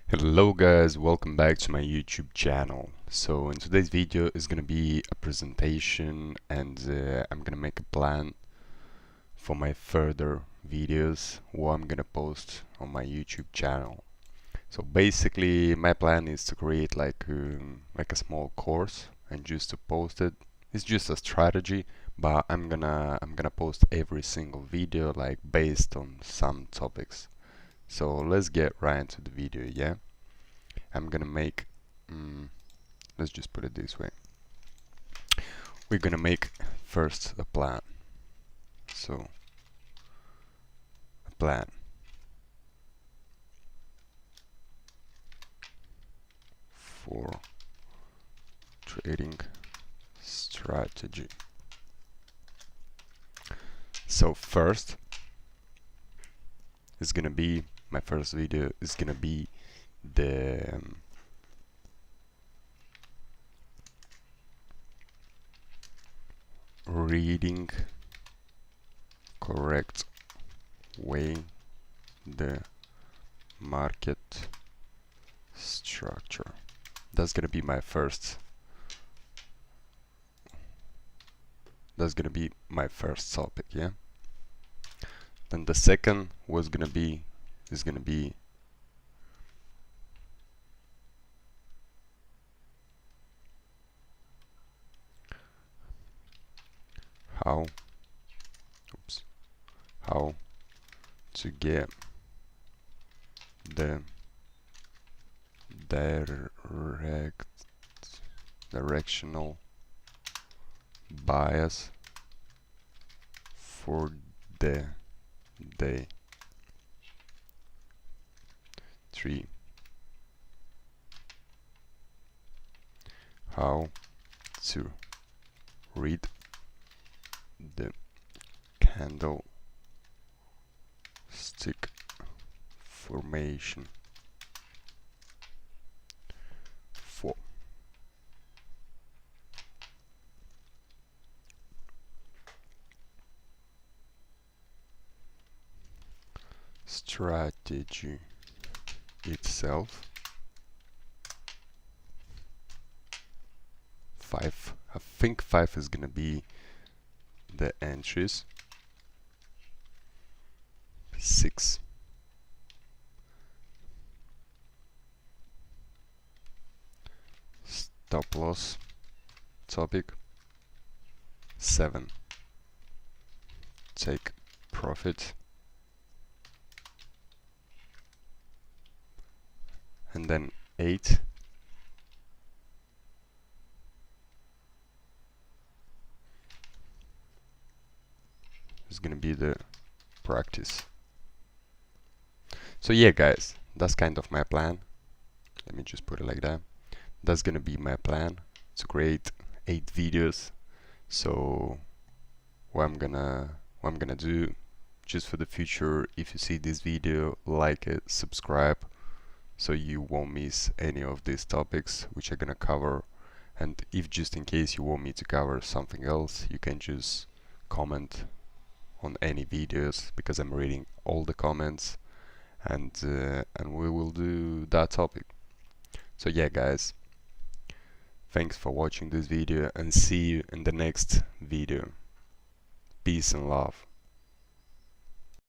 Hello guys, welcome back to my YouTube channel. So in today's video is gonna be a presentation and I'm gonna make a plan for my further videos what I'm gonna post on my YouTube channel. So basically my plan is to create like a small course and just to post it. It's just a strategy, but I'm gonna post every single video like based on some topics. So let's get right into the video, yeah? I'm gonna make, let's just put it this way. We're gonna make first a plan. So, a plan for trading strategy. So first, it's gonna be, my first video is gonna be the reading correct way the market structure. That's gonna be my first topic, yeah. Then the second is gonna be how how to get the directional bias for the day. 3. How to read the candlestick formation. 4. Strategy itself. 5. I think 5 is gonna be the entries. 6. Stop loss topic. 7. Take profit. And then 8. is gonna be the practice. So yeah guys, that's kind of my plan. Let me just put it like that. That's gonna be my plan to create 8 videos. So what I'm gonna do just for the future, if you see this video, like it, subscribe, so you won't miss any of these topics which I'm gonna cover. And if just in case you want me to cover something else, you can just comment on any videos, because I'm reading all the comments, and we will do that topic. So yeah guys, thanks for watching this video and see you in the next video. Peace and love.